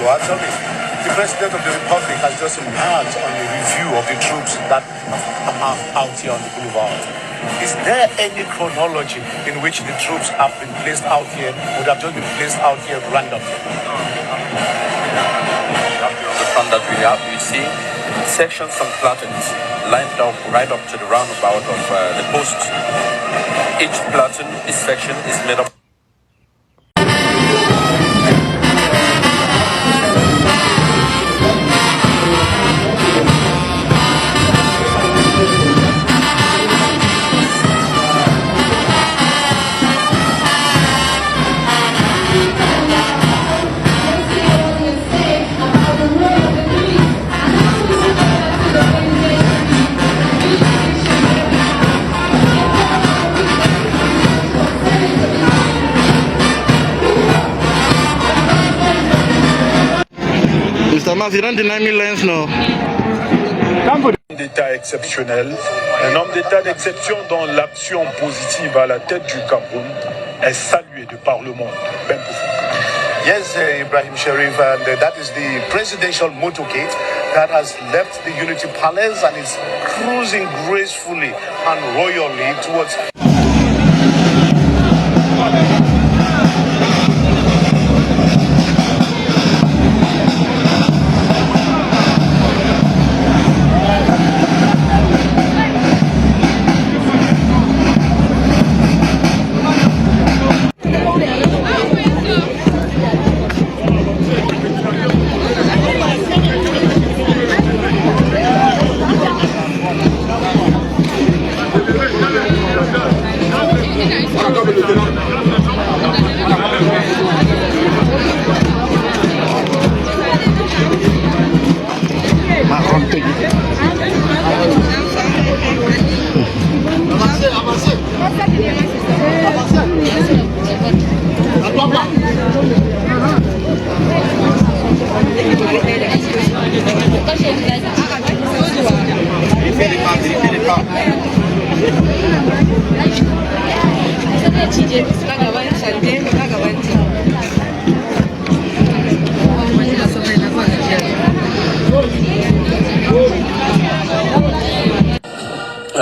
Tell me, the President of the Republic has just embarked on a review of the troops that are out here on the boulevard. Is there any chronology in which the troops have been placed out here, would have just been placed out here randomly? On the front that we see sections and platoons lined up right up to the roundabout of the posts. Each platoon, each section is made up. You don't deny me lens, no. D'État exceptionnel, un homme d'État d'exception dont l'action positive à la tête du Cameroun est saluée de par le monde. Yes, Ibrahim Sharif, and that is the presidential motorcade that has left the Unity Palace and is cruising gracefully and royally towards...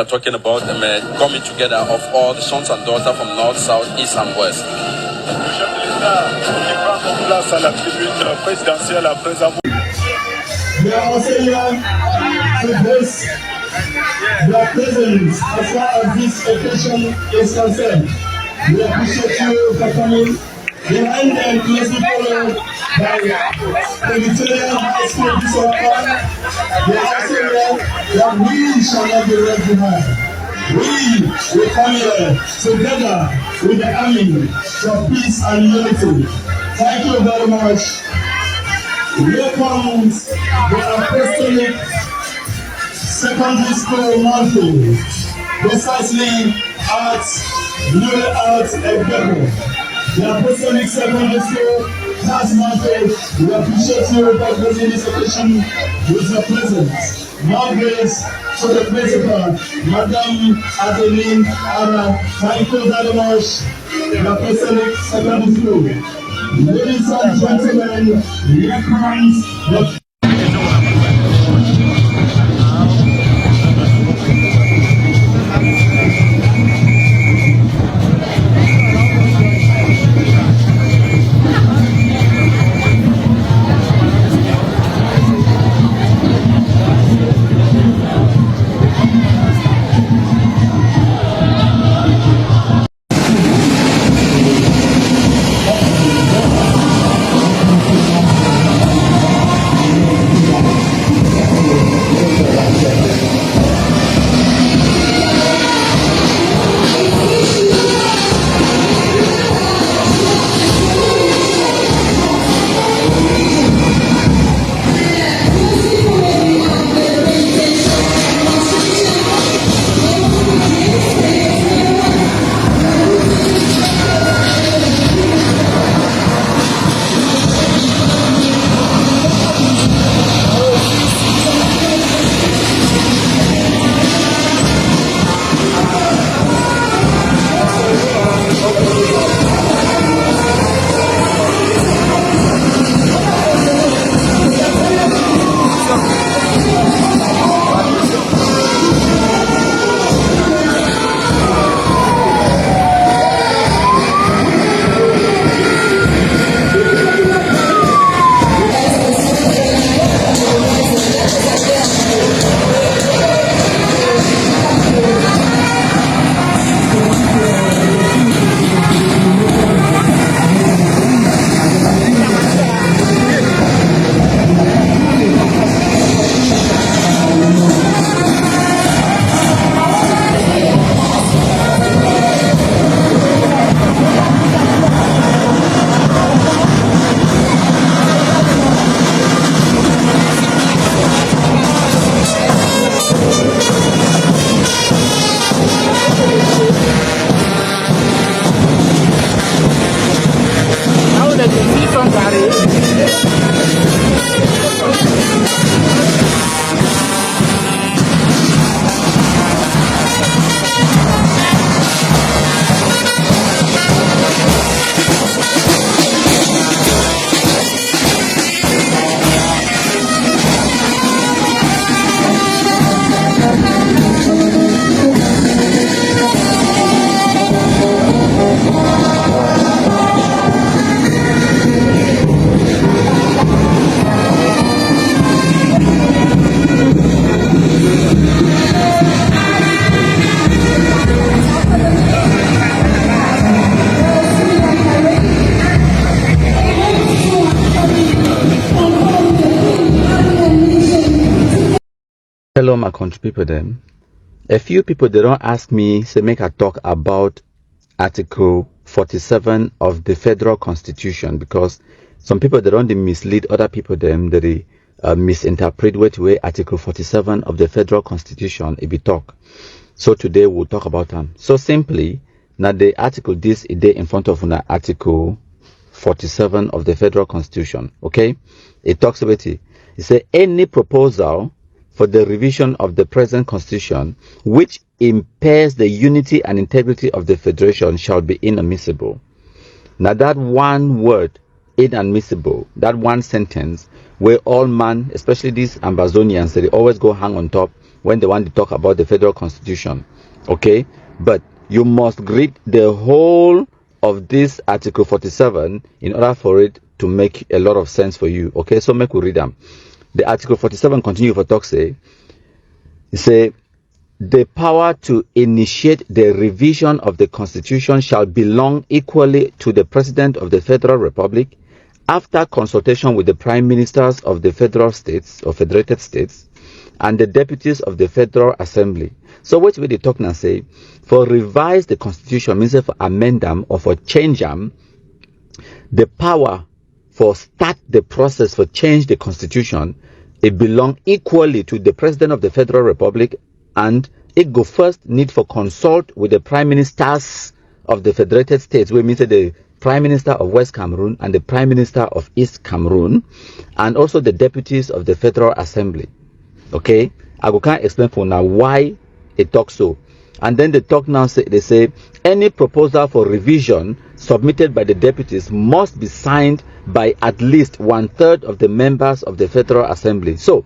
Talking about them coming together of all the sons and daughters from north, south, east and west. We are also here to bless their presence as far as this occasion is concerned. We appreciate you for coming. Behind them, closely followed by the Victorian High School Bishop. They are also here that we shall not be left behind. We will come here together with the army for peace and unity. Thank you very much. Here comes the Apostolic Secondary School Mantle, precisely at New Art Example. The Apostolic Secondary School has mantled. We appreciate you for blessing this occasion with your presence. Now grace to the principal, Madam Adeline Ara. Thank you very much. The Apostolic Secondary School. Ladies and gentlemen, here comes the Hello, my country people then. A few people, they don't ask me, say make a talk about Article 47 of the Federal Constitution, because some people, they don't mislead other people, them, they misinterpret what way Article 47 of the Federal Constitution it be talk. So today we'll talk about them. So simply, now the article this is in front of Article 47 of the Federal Constitution, okay? It talks about it. It says any proposal for the revision of the present constitution which impairs the unity and integrity of the federation shall be inadmissible. Now that one word, inadmissible, that one sentence, where all man, especially these Amazonians, they always go hang on top when they want to talk about the federal constitution, okay? But you must read the whole of this Article 47 in order for it to make a lot of sense for you, okay? So make we read them. The Article 47 continue for talk say, the power to initiate the revision of the Constitution shall belong equally to the President of the Federal Republic after consultation with the Prime Ministers of the Federal States or Federated States and the Deputies of the Federal Assembly. So what we talk now say, for revise the Constitution means for amend them or for change them, the power for start the process for change the Constitution, it belong equally to the President of the Federal Republic, and it go first need for consult with the Prime Ministers of the Federated States, which means the Prime Minister of West Cameroon and the Prime Minister of East Cameroon, and also the deputies of the Federal Assembly. Okay, I can't explain for now why it talks so. And then they talk now, they say any proposal for revision submitted by the deputies must be signed by at least 1/3 of the members of the Federal Assembly. So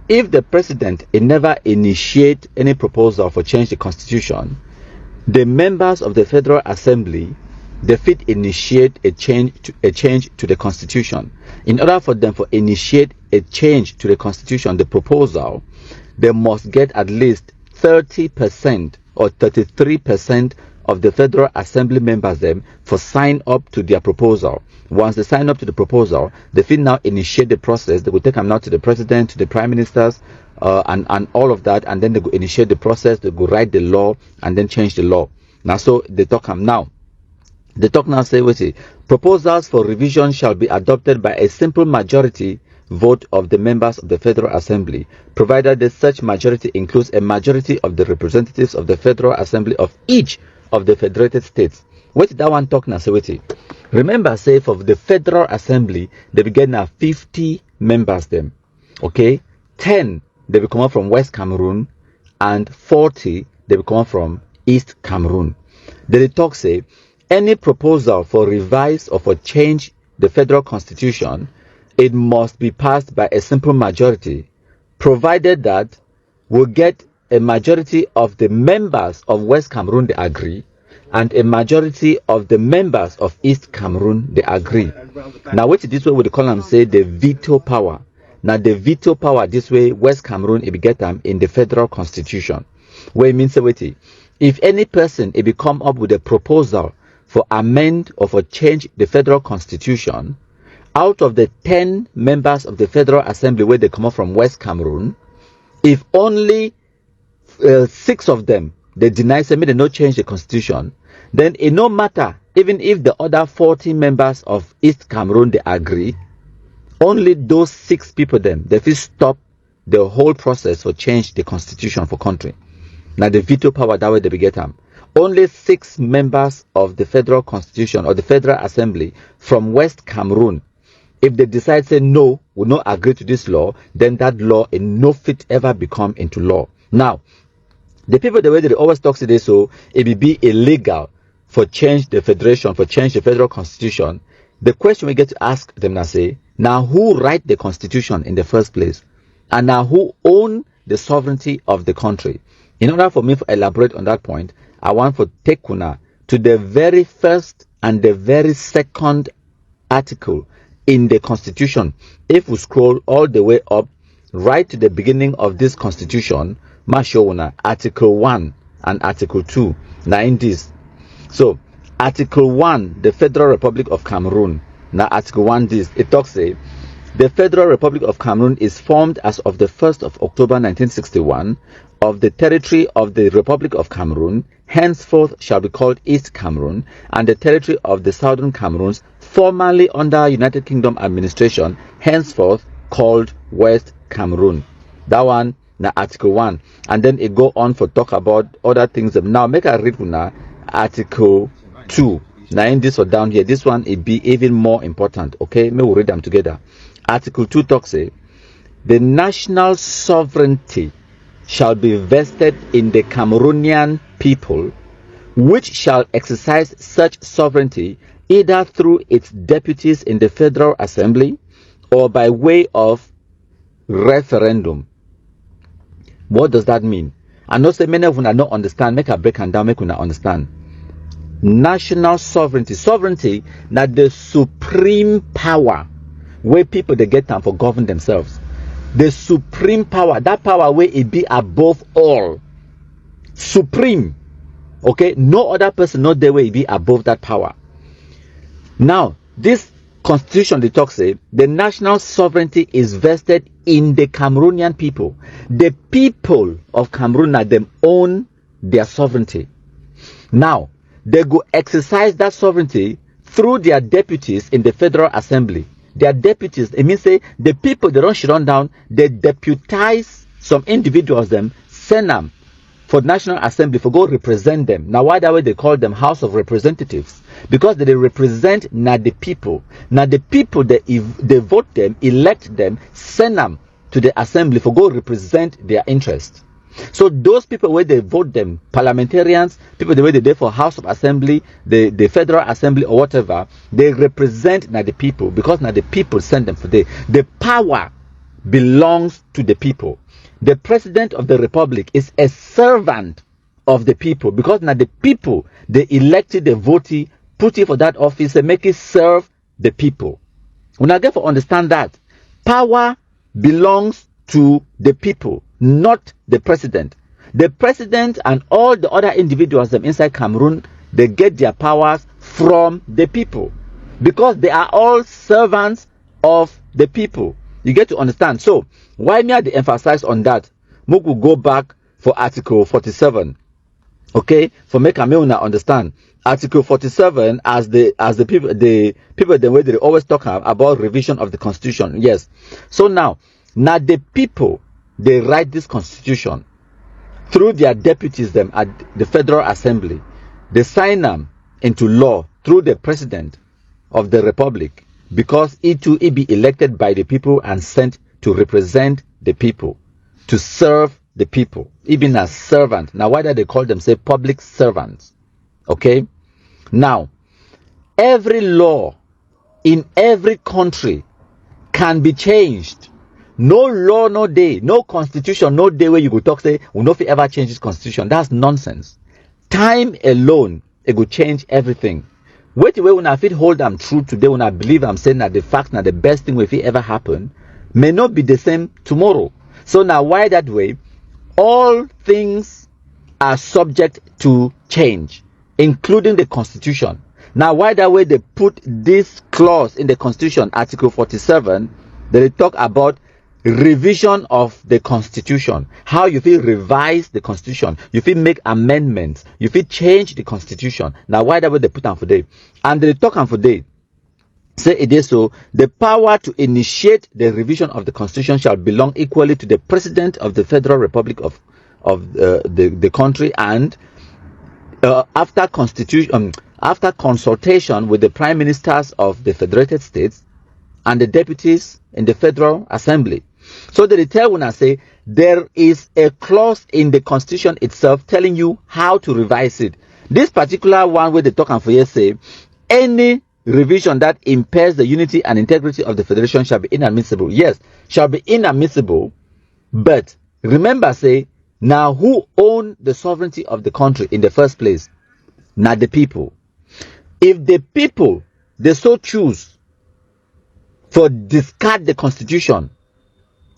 if the president never initiate any proposal for change the constitution, the members of the Federal Assembly, they fit initiate a change to the constitution. In order for them to initiate a change to the constitution, the proposal, they must get at least 30% or 33% of the Federal Assembly members them for sign up to their proposal. Once they sign up to the proposal, they will now initiate the process. They will take them now to the president, to the prime ministers, and all of that, and then they will initiate the process. They will write the law and then change the law. Now, so they talk them now. The talk now say, wait, proposals for revision shall be adopted by a simple majority vote of the members of the Federal Assembly, provided that such majority includes a majority of the representatives of the Federal Assembly of each of the federated states. What that one talk now say, wait, remember, say for the Federal Assembly, they begin now 50 members them, okay? 10 they will come from West Cameroon, and 40 they will come from East Cameroon. They talk say any proposal for revise or for change the federal constitution, it must be passed by a simple majority, provided that we'll get a majority of the members of West Cameroon they agree, and a majority of the members of East Cameroon they agree. Now, which this way we call them say the veto power. Now, the veto power this way, West Cameroon it get them in the federal constitution, where it means wait, if any person it be come up with a proposal for amend or for change the federal constitution, out of the 10 members of the Federal Assembly where they come up from West Cameroon, if only 6 of them they deny, say they no change the constitution, then it no matter even if the other 40 members of East Cameroon they agree, only those 6 people them they will stop the whole process for change the constitution for country. Now the veto power that way they get them. Only 6 members of the federal constitution or the Federal Assembly from West Cameroon, if they decide say no, will not agree to this law, then that law in no fit ever become into law. Now, the people the way they always talk today, so it will be illegal for change the federation, for change the federal constitution. The question we get to ask them now say, now who write the constitution in the first place? And now who own the sovereignty of the country? In order for me to elaborate on that point, I want to take Kuna to the very first and the very second article in the constitution. If we scroll all the way up right to the beginning of this constitution, Mashowuna, Article 1 and Article 2. Now in this. So Article 1, the Federal Republic of Cameroon. Now Article 1 this, it talks say The Federal Republic of Cameroon is formed as of the 1st of October 1961 of the territory of the Republic of Cameroon, henceforth shall be called East Cameroon, and the territory of the Southern Cameroons, formerly under United Kingdom administration, henceforth called West Cameroon. That one, na Article 1. And then it go on for talk about other things. Now, make a read now, Article 2. Now, in this or down here, this one, it be even more important. Okay, may we read them together. Article 2 talks, say, the national sovereignty shall be vested in the Cameroonian people, which shall exercise such sovereignty either through its deputies in the Federal Assembly or by way of referendum. What does that mean? I know say many of you don't understand. Make a break and down, make you understand. National sovereignty. Sovereignty, not the supreme power where people they get time for govern themselves. The supreme power, that power where it be above all. Supreme. Okay, no other person not there where it be above that power. Now, this constitution they talk say the national sovereignty is vested in the Cameroonian people. The people of Cameroon are them own their sovereignty. Now, they go exercise that sovereignty through their deputies in the Federal Assembly. Their deputies, it means say the people they don't shut down, they deputize some individuals them, send them for National Assembly for go represent them. Now why that way they call them House of Representatives? Because they represent not the people. Now the people they vote them, elect them, send them to the assembly for go represent their interest. So those people where they vote them, parliamentarians, people the way they there for House of Assembly, the Federal Assembly or whatever, they represent not the people, because now the people send them for the power belongs to the people. The President of the Republic is a servant of the people, because now the people they elected, they voted, put it for that office and make it serve the people. When I therefore understand that power belongs to the people, not the president. The president and all the other individuals inside Cameroon, they get their powers from the people, because they are all servants of the people. You get to understand. So why me I emphasize on that? Moku go back for Article 47. Okay, for make a understand. Article 47 as the people the way they always talk about revision of the constitution. Yes. So now the people they write this constitution through their deputies them at the Federal Assembly. They sign them into law through the president of the republic, because it be elected by the people and sent to represent the people, to serve the people, even as servant. Now why do they call them say public servants? Okay, now every law in every country can be changed. No law, no day, no constitution, no day where you go talk say we no fit ever change this constitution. That's nonsense. Time alone it will change everything. Wait the way when I fit hold them true today, when I believe I'm saying that the fact that the best thing will ever happen may not be the same tomorrow. So now why that way? All things are subject to change, including the constitution. Now why that way they put this clause in the constitution, Article 47, that they talk about revision of the constitution, how you feel revise the constitution, you feel make amendments, you feel change the constitution. Now why that way they put on for day, and they talk on for day say it is so the power to initiate the revision of the constitution shall belong equally to the president of the Federal Republic of the country, and after consultation with the prime ministers of the federated states and the deputies in the Federal Assembly. So they tell when I say there is a clause in the constitution itself telling you how to revise it. This particular one where they talk and for you say any revision that impairs the unity and integrity of the federation shall be inadmissible. Yes, shall be inadmissible. But remember say now who own the sovereignty of the country in the first place? Not the people. If the people they so choose for discard the constitution,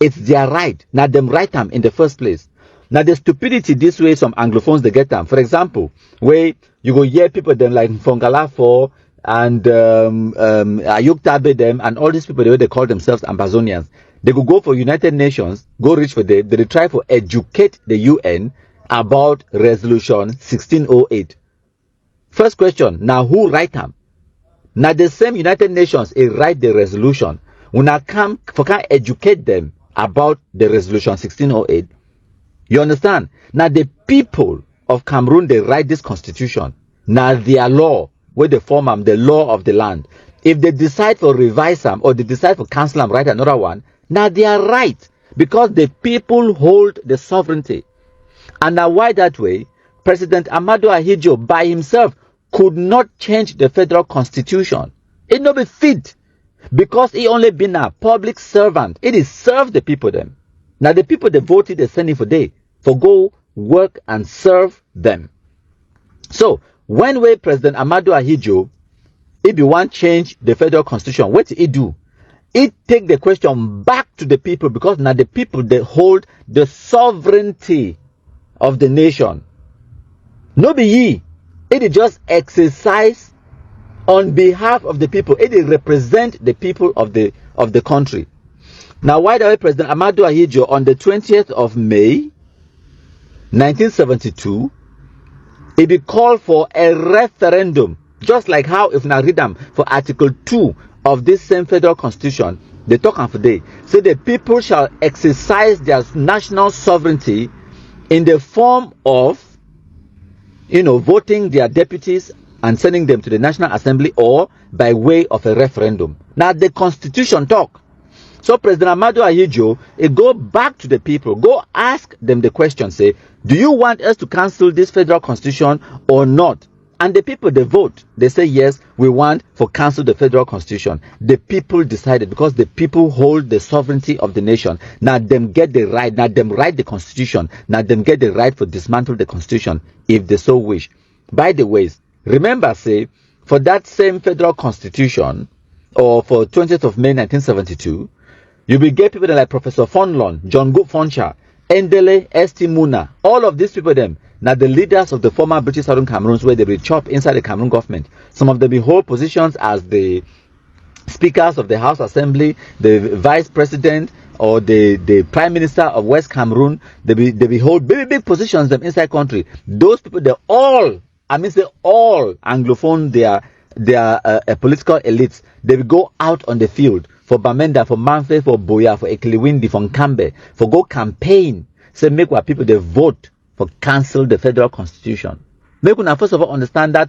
it's their right. Now them write them in the first place. Now the stupidity this way some Anglophones they get them. For example, where you go hear people them like Fongala for and Ayuk Tabe them, and all these people, the way they call themselves Amazonians, they could go for United Nations, go reach for them, they try to educate the UN about Resolution 1608. First question, now who write them? Now the same United Nations, they write the resolution. When I come for can educate them about the Resolution 1608, you understand? Now the people of Cameroon, they write this constitution. Now their law, where they form them, the law of the land. If they decide to revise them or they decide to cancel them, write another one, now they are right, because the people hold the sovereignty. And now why that way? President Amadou Ahidjo by himself could not change the federal constitution. It not be fit, because he only been a public servant. It is serve the people them. Now the people they voted, they send him for day for go work and serve them. So when we President Amadou Ahidjo, if you want change the federal constitution, what did he do? It take the question back to the people, because now the people they hold the sovereignty of the nation. No be ye. It is just exercise on behalf of the people. It is represent the people of the country. Now, why the way President Amadou Ahidjo on the 20th of May 1972, it be called for a referendum, just like how if now read them for Article 2 of this same federal constitution, they talk on today. Say the people shall exercise their national sovereignty in the form of, voting their deputies and sending them to the National Assembly, or by way of a referendum. Now the constitution talk. So President Amadou Ahidjo, go back to the people, go ask them the question, say, do you want us to cancel this federal constitution or not? And the people, they vote. They say, yes, we want for cancel the federal constitution. The people decided, because the people hold the sovereignty of the nation. Now them get the right, now them write the constitution. Now them get the right for dismantle the constitution if they so wish. By the way, remember, say, for that same federal constitution, or for 20th of May 1972, you will get people like Professor Fonlon, John Good Foncha, Endele, St. Muna, all of these people, them, now the leaders of the former British Southern Cameroons, where they will chop inside the Cameroon government. Some of them will hold positions as the speakers of the House Assembly, the vice president, or the prime minister of West Cameroon. They will hold big positions them inside country. Those people, they all Anglophone, they are political elites. They will go out on the field for Bamenda, for Manfred, for Boya, for Ekiliwindi, for Nkambe, for go campaign. Say make what people they vote for cancel the federal constitution. Make una first of all understand that,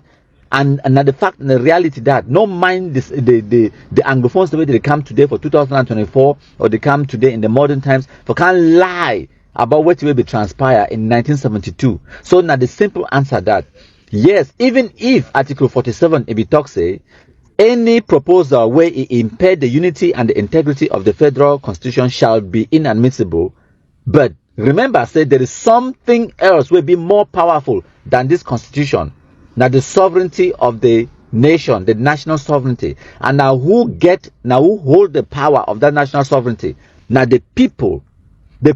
and the fact and the reality that no mind this the Anglophones the way they come today for 2024, or they come today in the modern times for can't lie about what will be transpire in 1972. So now the simple answer that yes, even if Article 47 it be talk say any proposal where it impair the unity and the integrity of the federal constitution shall be inadmissible, but remember, say there is something else will be more powerful than this constitution. Now the sovereignty of the nation, the national sovereignty. And now who hold the power of that national sovereignty? Now the people they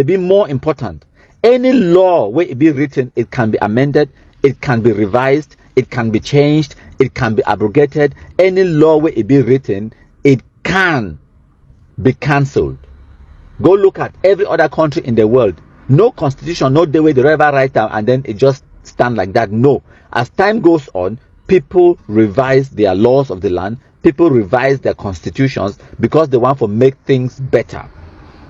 be more important. Any law where it be written, it can be amended, it can be revised, it can be changed, it can be abrogated. Any law where it be written, it can be cancelled. Go look at every other country in the world. No constitution, no the way they ever write down and then it just stand like that. No. As time goes on, people revise their laws of the land. People revise their constitutions because they want to make things better.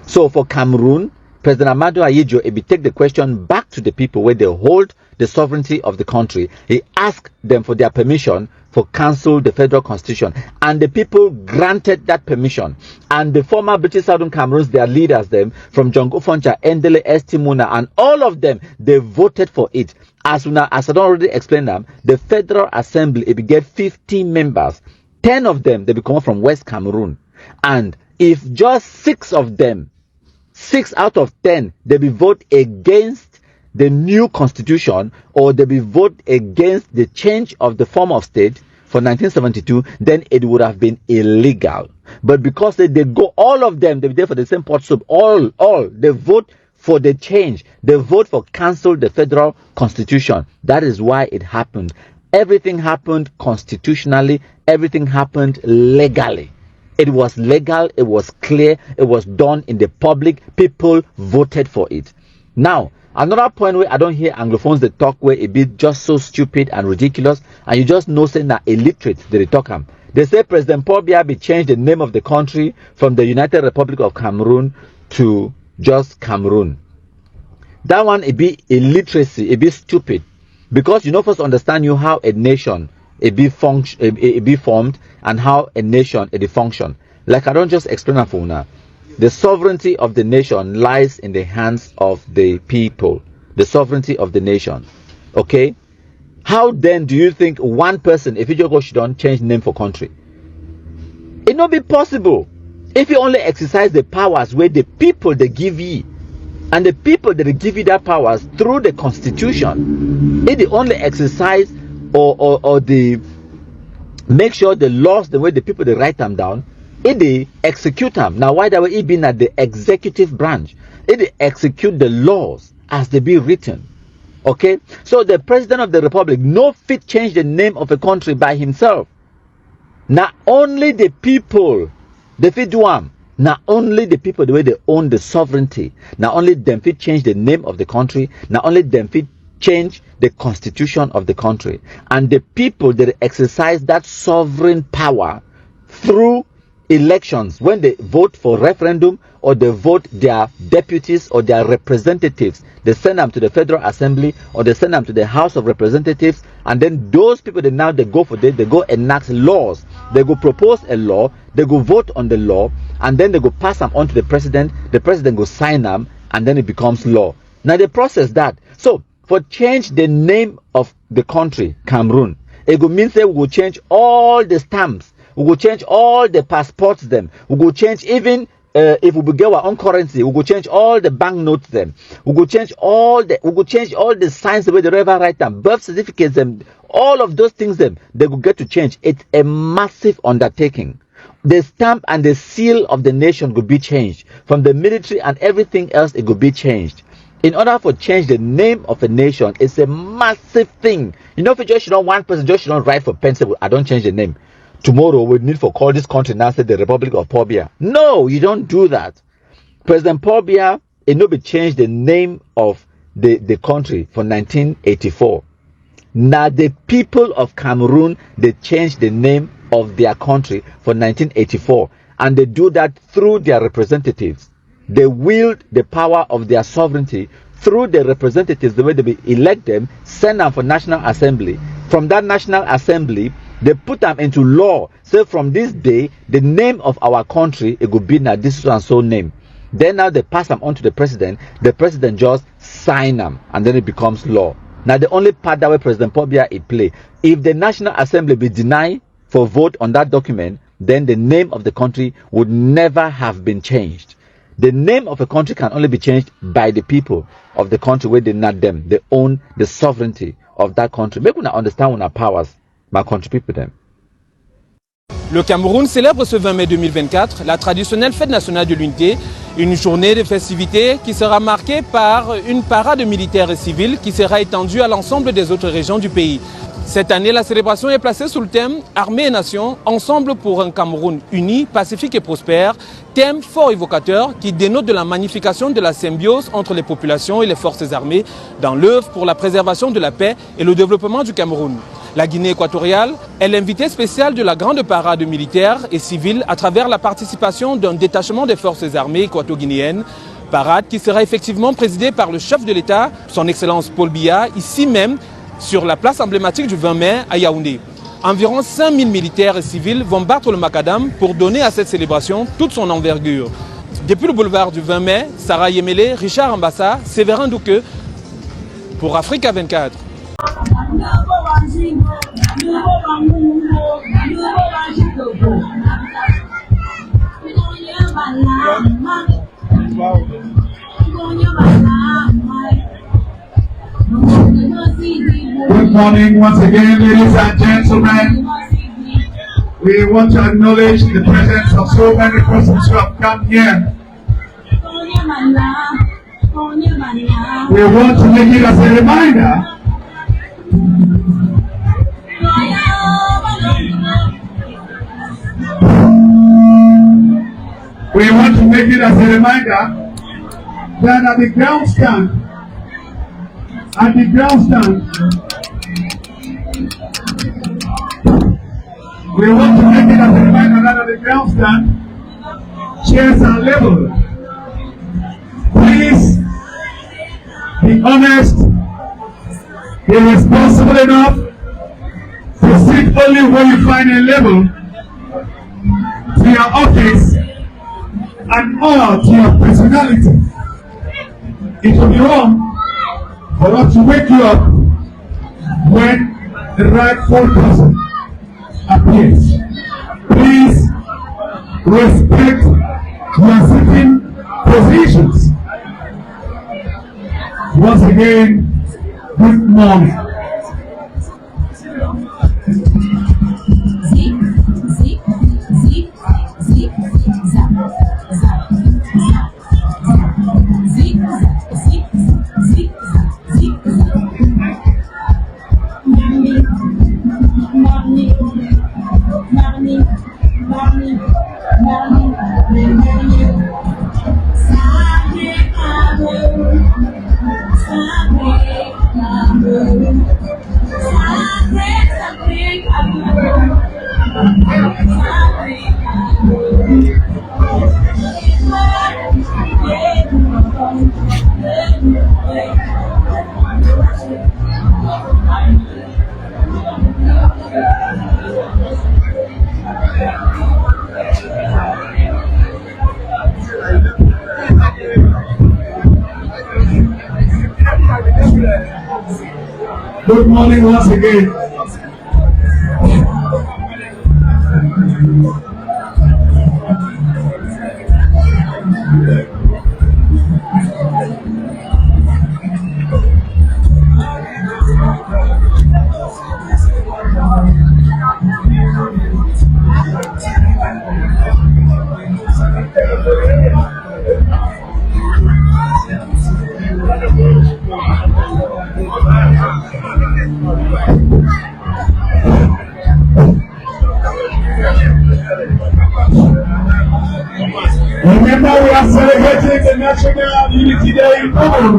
So for Cameroon, President Amadou Ahidjo, if he take the question back to the people where they hold the sovereignty of the country, he asked them for their permission for cancel the federal constitution, and the people granted that permission. And the former British Southern Cameroons, their leaders, them from John Gofoncha, Endele, St. Muna, and all of them, they voted for it. As I don't already explained them, the Federal Assembly, it will get 15 members. 10 of them, they will come from West Cameroon. And if just 6 of them, 6 out of 10, they will vote against the new constitution, or they will vote against the change of the form of state for 1972, then it would have been illegal. But because they go, all of them, they be there for the same pot soup, all, they vote for the change. They vote for cancel the federal constitution. That is why it happened. Everything happened constitutionally. Everything happened legally. It was legal. It was clear. It was done in the public. People voted for it. Now, another point where I don't hear Anglophones they talk where it be just so stupid and ridiculous, and you just know saying that illiterate they talk am. They say President Paul Biya be changed the name of the country from the United Republic of Cameroon to just Cameroon. That one it be illiteracy, it be stupid. Because you know first understand you how a nation it be formed and how a nation it function. Like I don't just explain that for now. The sovereignty of the nation lies in the hands of the people. The sovereignty of the nation. Okay? How then do you think one person, if you just go should change name for country? It not be possible. If you only exercise the powers where the people they give ye, and the people that they give you that powers through the constitution, if they only exercise or they make sure the laws the way the people they write them down, if they execute them. Now why that way it being at the executive branch, if they execute the laws as they be written. Okay, so the president of the republic no fit change the name of a country by himself. Not only the people they fit do am. Not only the people the way they own the sovereignty. Not only them fit change the name of the country. Not only them fit change the constitution of the country. And the people that exercise that sovereign power through elections, when they vote for referendum or they vote their deputies or their representatives, they send them to the Federal Assembly or they send them to the House of Representatives, and then those people they go for this, they go enact laws, they go propose a law, they go vote on the law, and then they go pass them on to the president go sign them, and then it becomes law. Now they process that. So for change the name of the country Cameroon, it go mean say we will change all the stamps. We will change all the passports them. We will change even if we get our own currency, we will change all the banknotes them. We will change all the signs the way they ever write them, birth certificates them, all of those things them. They will get to change. It's a massive undertaking. The stamp and the seal of the nation could be changed. From the military and everything else, it could be changed. In order for change the name of a nation, it's a massive thing. You know, if you just one person just don't write for pencil, I don't change the name. Tomorrow we need for call this country now say the Republic of Paul Biya. No, you don't do that. President Paul Biya, it no be changed the name of the country for 1984. Now the people of Cameroon, they changed the name of their country for 1984, and they do that through their representatives. They wield the power of their sovereignty through the representatives, the way they elect them, send them for National Assembly. From that National Assembly, they put them into law. So from this day, the name of our country, it could be now this and so name. Then now they pass them on to the president just sign them, and then it becomes law. Now the only part that way President Paul Biya it play, if the National Assembly be denied for vote on that document, then the name of the country would never have been changed. The name of a country can only be changed by the people of the country where they not them. They own the sovereignty of that country. Make we understand our powers. Le Cameroun célèbre ce 20 mai 2024 la traditionnelle fête nationale de l'unité, une journée de festivités qui sera marquée par une parade militaire et civile qui sera étendue à l'ensemble des autres régions du pays. Cette année, la célébration est placée sous le thème « Armée et Nation, ensemble pour un Cameroun uni, pacifique et prospère », thème fort évocateur qui dénote de la magnification de la symbiose entre les populations et les forces armées dans l'œuvre pour la préservation de la paix et le développement du Cameroun. La Guinée équatoriale est l'invité spécial de la grande parade militaire et civile à travers la participation d'un détachement des forces armées équato-guinéennes. Parade qui sera effectivement présidée par le chef de l'État, son Excellence Paul Biya, ici même, sur la place emblématique du 20 mai à Yaoundé. Environ 5000 militaires et civils vont battre le macadam pour donner à cette célébration toute son envergure. Depuis le boulevard du 20 mai, Sarah Yemele, Richard Ambassa, Séverin Douque pour Africa 24. Good morning once again, ladies and gentlemen. We want to acknowledge the presence of so many persons who have come here. We want to make it as a reminder We want to make it as a reminder that at the ground stand, we want to make it as a reminder that at the ground stand, chairs are leveled. Please be honest, be responsible enough to sit only when you find a level to your office and honor to your personality. It will be wrong for us to wake you up when the rightful person appears. Please respect your sitting positions. Once again, good morning. Good morning once again. Remember, we are celebrating the National Unity Day in Cameroon.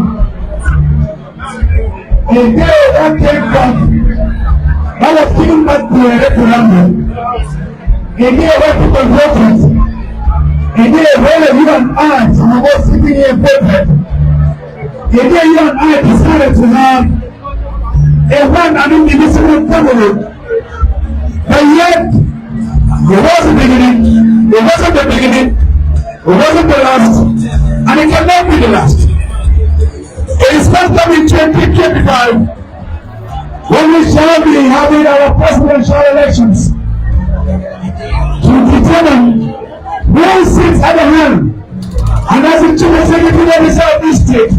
A day that came from, that was given back to a referendum. A day where people voted. A day where you and I, some of us sitting here voted. A day you and I decided to have a one and indivisible Cameroon. But yet, it wasn't the beginning. It wasn't the beginning. It wasn't the last, and it cannot be the last. It is sometime in 2025 when we shall be having our presidential elections to determine who sits at the helm. And as the chief executive of the Southeast State,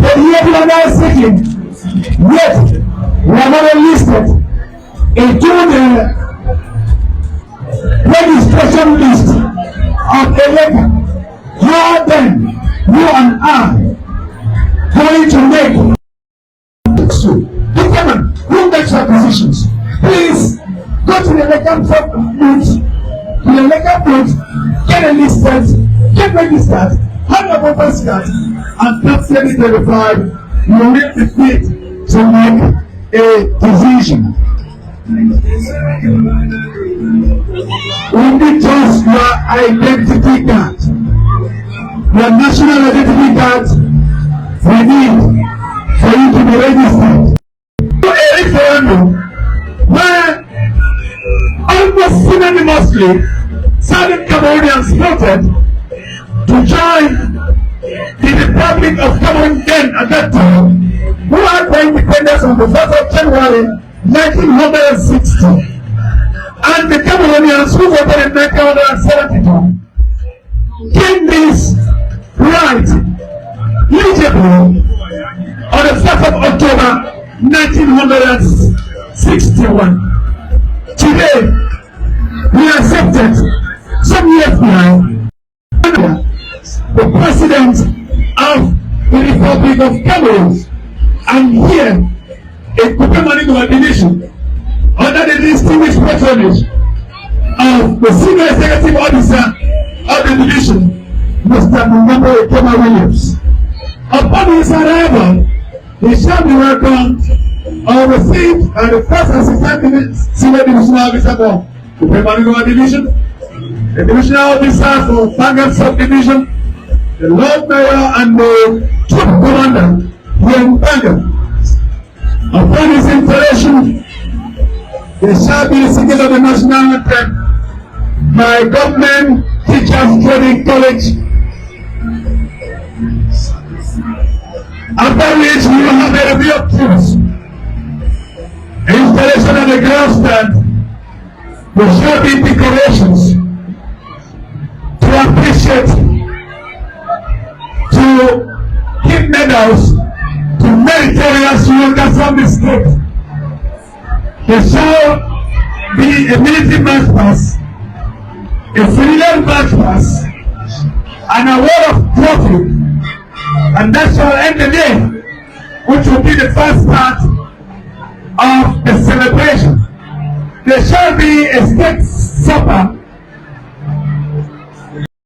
the year we are now sitting, yet we are not enlisted into the registration list of a letter. How then you and I going to make so determine who makes our decisions? Please go to the legal booth, get enlisted, get registered, hand up over card, and come 2025. You will be fit to make a decision. We need just your identity card, your national identity card. We need for you to be registered. A referendum where almost unanimously certain Cameroonians voted to join the Republic of Cameroon then at that time, who had their independence on the 1st of January 1960, and the Cameroonians who voted in 1972 gained this right legibly on the 1st of October 1961. Today, we accepted some years behind the President of the Republic of Cameroon, and here a Kupemani coordination under the distinguished patronage of the Senior Executive Officer of the division, Mr. Mungabo Ekema Williams. Upon his arrival, he shall be welcomed or received by the first assistant senior divisional officer for the Pemanigoa division, the divisional officer for Bangan subdivision, the Lord Mayor and the Troop Commander here in Bangan. Upon his installation, they shall be singing of the national anthem by Government Teachers Training College. After which we will have a review of troops. Installation of the grandstand. There shall be decorations to appreciate, to give medals to meritorious workers from the state. There shall be a military march pass, a civilian march pass, and a word of trophy, and that shall end the day, which will be the first part of the celebration. There shall be a state